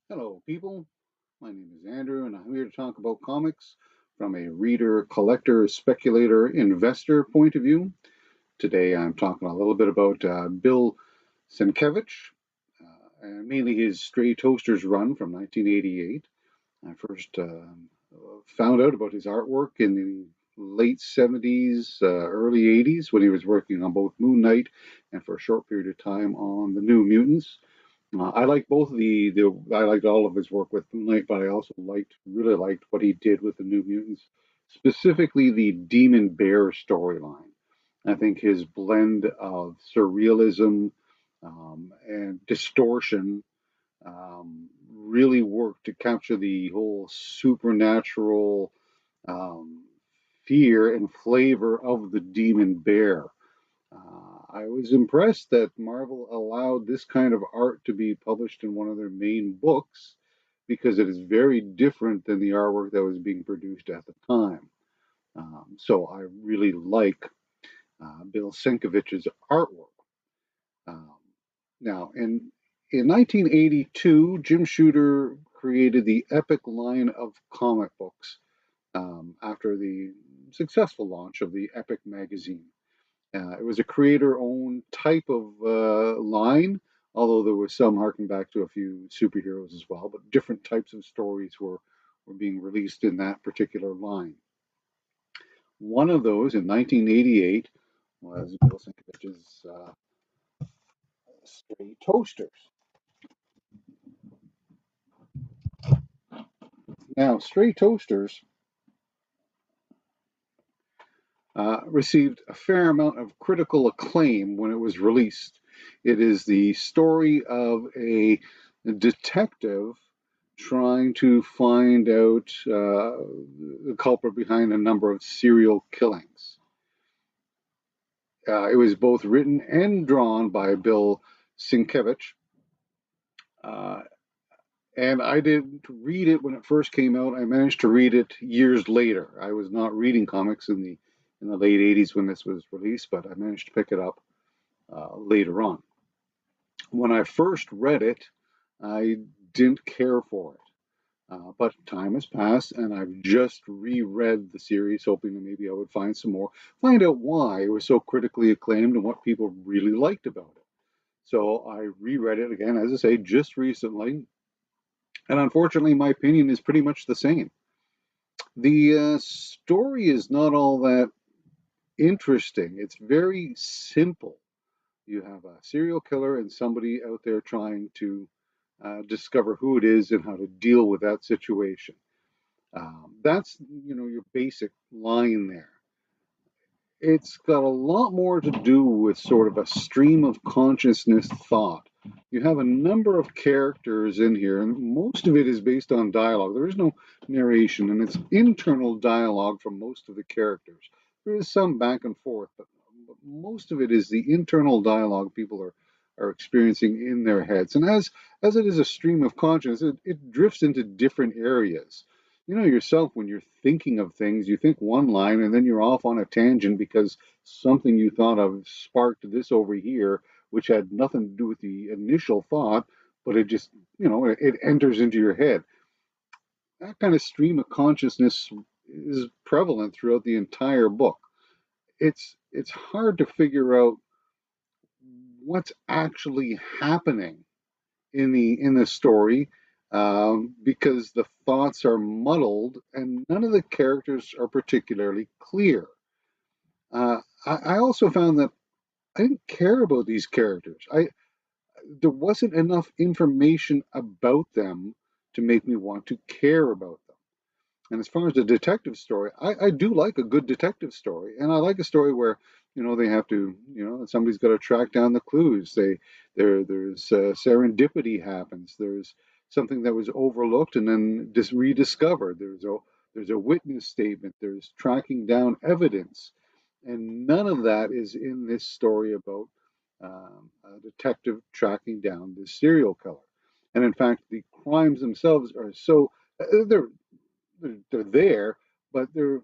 Hello, people. My name is Andrew, and I'm here to talk about comics from a reader, collector, speculator, investor point of view. Today, I'm talking a little bit about Bill Siekiewicz, and mainly his Stray Toasters run from 1988. I first found out about his artwork in the late 70s, early 80s when he was working on both Moon Knight and for a short period of time on the New Mutants. I like both of I liked all of his work with Moonlight, but I also really liked what he did with the New Mutants, specifically the Demon Bear storyline. I think his blend of surrealism and distortion really worked to capture the whole supernatural um, fear and flavor of the Demon Bear. I was impressed that Marvel allowed this kind of art to be published in one of their main books because it is very different than the artwork that was being produced at the time. So I really like Bill Sienkiewicz's artwork. Um, Now, in 1982, Jim Shooter created the Epic line of comic books after the successful launch of the Epic magazine. It was a creator-owned type of line, although there was some harking back to a few superheroes as well. But different types of stories were being released in that particular line. One of those in 1988 was Bill Sienkiewicz's Stray Toasters. Now, Stray Toasters received a fair amount of critical acclaim when it was released. It is the story of a detective trying to find out the culprit behind a number of serial killings. It was both written and drawn by Bill Sienkiewicz. Uh, and I didn't read it when it first came out. I managed to read it years later. I was not reading comics in the late 80s when this was released, but I managed to pick it up later on. When I first read it, I didn't care for it. But time has passed, and I've just reread the series, hoping that maybe I would find some more, find out why it was so critically acclaimed and what people really liked about it. So I reread it again, as I say, just recently, and unfortunately, my opinion is pretty much the same. The story is not all that interesting. It's very simple. You have a serial killer and somebody out there trying to discover who it is and how to deal with that situation. That's your basic line there. It's got a lot more to do with sort of a stream of consciousness thought. You have a number of characters in here, and most of it is based on dialogue. There is no narration, and it's internal dialogue from most of the characters. There is some back and forth, but most of it is the internal dialogue people are experiencing in their heads. And as it is a stream of consciousness, it drifts into different areas. You know yourself, when you're thinking of things, you think one line and then you're off on a tangent because something you thought of sparked this over here, which had nothing to do with the initial thought, but it just, it enters into your head. That kind of stream of consciousness is prevalent throughout the entire book. It's hard to figure out what's actually happening in the story, because the thoughts are muddled and none of the characters are particularly clear. I also found that I didn't care about these characters. There wasn't enough information about them to make me want to care about them. And as far as the detective story, I do like a good detective story, and I like a story where they have to, somebody's got to track down the clues. There's serendipity happens. There's something that was overlooked and then just rediscovered. There's a witness statement. There's tracking down evidence, and none of that is in this story about a detective tracking down this serial killer. And in fact, the crimes themselves are so they're there, but they're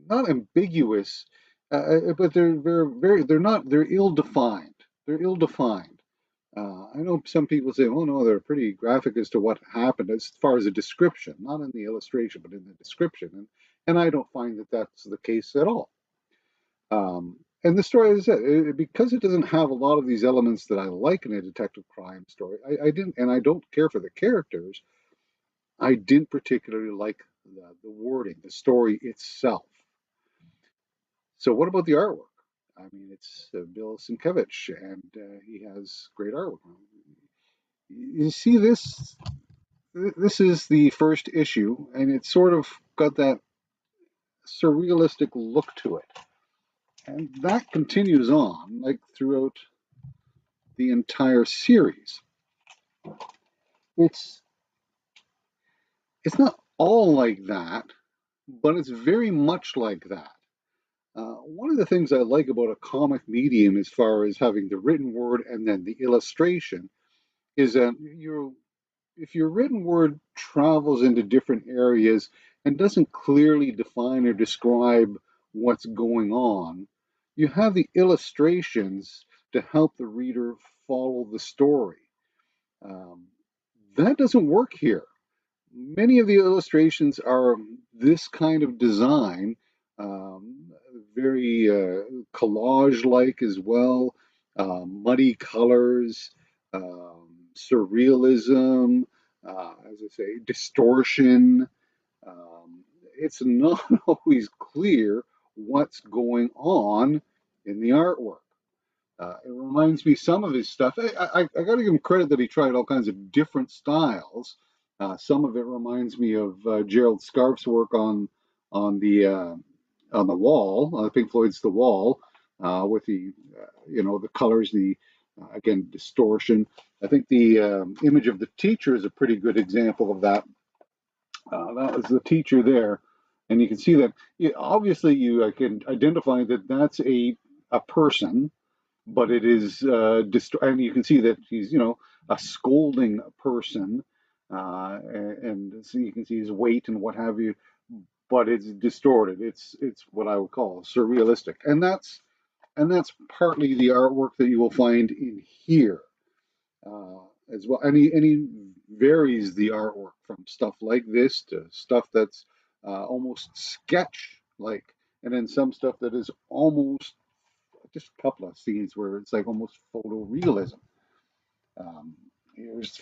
not ambiguous, but they're very, very they're not they're ill defined. They're ill defined. I know some people say, "Oh no, they're pretty graphic as to what happened as far as a description, not in the illustration, but in the description." And I don't find that that's the case at all. And the story is that because it doesn't have a lot of these elements that I like in a detective crime story, I didn't, and I don't care for the characters. I didn't particularly like the wording, the story itself. So, what about the artwork? I mean, it's Bill Siekiewicz, and he has great artwork. You see this? This is the first issue, and it's sort of got that surrealistic look to it, and that continues on like throughout the entire series. It's it's not all like that, but it's very much like that. One of the things I like about a comic medium, as far as having the written word and then the illustration, is that if your written word travels into different areas and doesn't clearly define or describe what's going on, you have the illustrations to help the reader follow the story. Um, that doesn't work here. Many of the illustrations are this kind of design, very collage-like as well, muddy colors, surrealism, as I say, distortion. Um, it's not always clear what's going on in the artwork. It reminds me some of his stuff. I got to give him credit that he tried all kinds of different styles. Some of it reminds me of Gerald Scarfe's work on the uh, on the wall, Pink Floyd's The Wall, with the the colors, the again distortion. I think the image of the teacher is a pretty good example of that. That was the teacher there, and you can see that. Obviously, you can identify that that's a person, but it is and you can see that he's a scolding person, and so you can see his weight and what have you, but it's distorted. It's what I would call surrealistic, and that's partly the artwork that you will find in here uh, as well. And he varies the artwork from stuff like this to stuff that's almost sketch like, and then some stuff that is almost just a couple of scenes where it's like almost photorealism. Um, Here's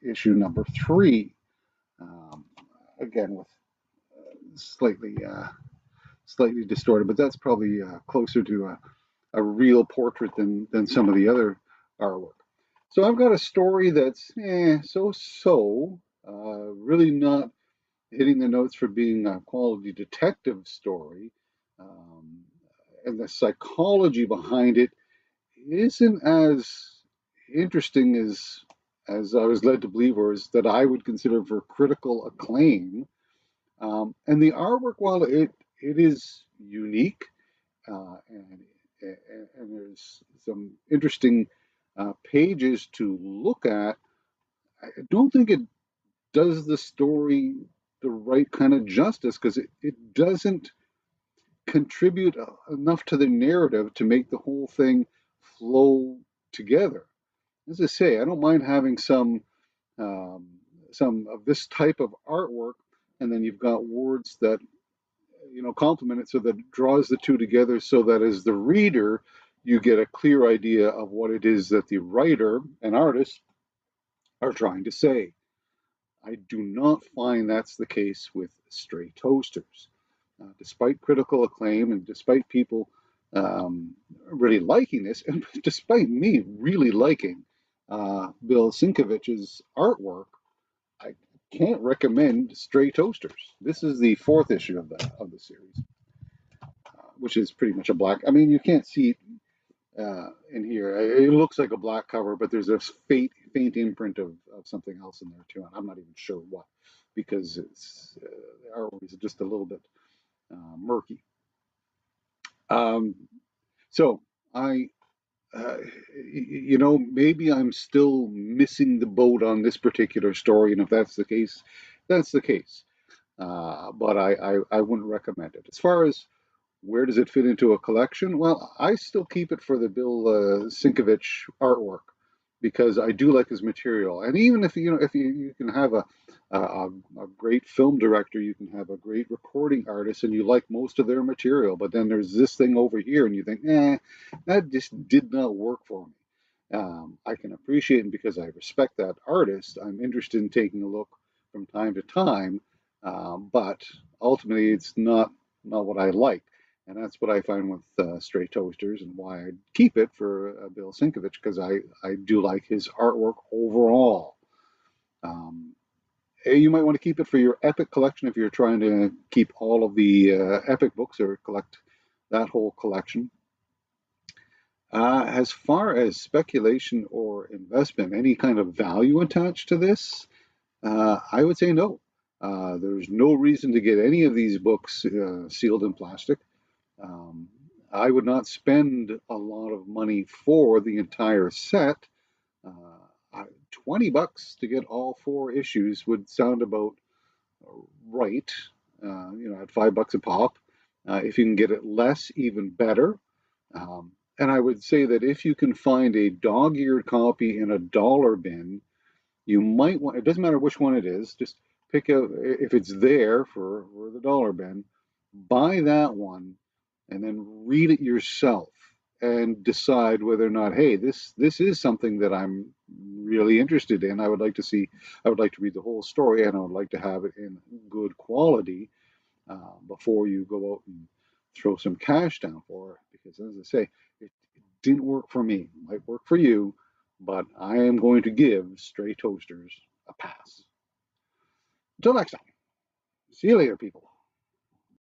issue number 3, um, again with slightly slightly distorted, but that's probably closer to a real portrait than some of the other artwork. So I've got a story that's so, really not hitting the notes for being a quality detective story, um, and the psychology behind it isn't as interesting as I was led to believe, or as that I would consider for critical acclaim. And the artwork, while it is unique, and there's some interesting pages to look at, I don't think it does the story the right kind of justice, because it doesn't contribute enough to the narrative to make the whole thing flow together. As I say, I don't mind having um, some of this type of artwork, and then you've got words that complement it, so that it draws the two together, so that as the reader, you get a clear idea of what it is that the writer and artist are trying to say. I do not find that's the case with Stray Toasters. Despite critical acclaim and despite people um, really liking this, and despite me really liking Bill Sienkiewicz's artwork, I can't recommend Stray Toasters. This is the 4th issue of the series, which is pretty much a black. I mean, you can't see it in here. It looks like a black cover, but there's a faint imprint of something else in there too, and I'm not even sure what, because the artwork is just a little bit murky. Um, so I, uh, maybe I'm still missing the boat on this particular story, and if that's the case, that's the case. But I wouldn't recommend it. As far as where does it fit into a collection? Well, I still keep it for the Bill Siekiewicz artwork. because I do like his material. And even if you can have a great film director, you can have a great recording artist, and you like most of their material, but then there's this thing over here, and you think, that just did not work for me. I can appreciate it because I respect that artist. I'm interested in taking a look from time to time, but ultimately, it's not what I like. And that's what I find with Stray Toasters, and why I keep it for Bill Siekiewicz, because I do like his artwork overall. Um, you might want to keep it for your epic collection if you're trying to keep all of the epic books or collect that whole collection. As far as speculation or investment, any kind of value attached to this, I would say no. There's no reason to get any of these books sealed in plastic. Um, I would not spend a lot of money for the entire set. $20 to get all four issues would sound about right. At $5 a pop. If you can get it less, even better. And I would say that if you can find a dog-eared copy in a dollar bin, you might want. It doesn't matter which one it is. Just pick out if it's there for the dollar bin. Buy that one and then read it yourself and decide whether or not, hey, this is something that I'm really interested in. I would like to read the whole story, and I would like to have it in good quality before you go out and throw some cash down for it. Because as I say, it didn't work for me. It might work for you, but I am going to give Stray Toasters a pass. Until next time, see you later, people.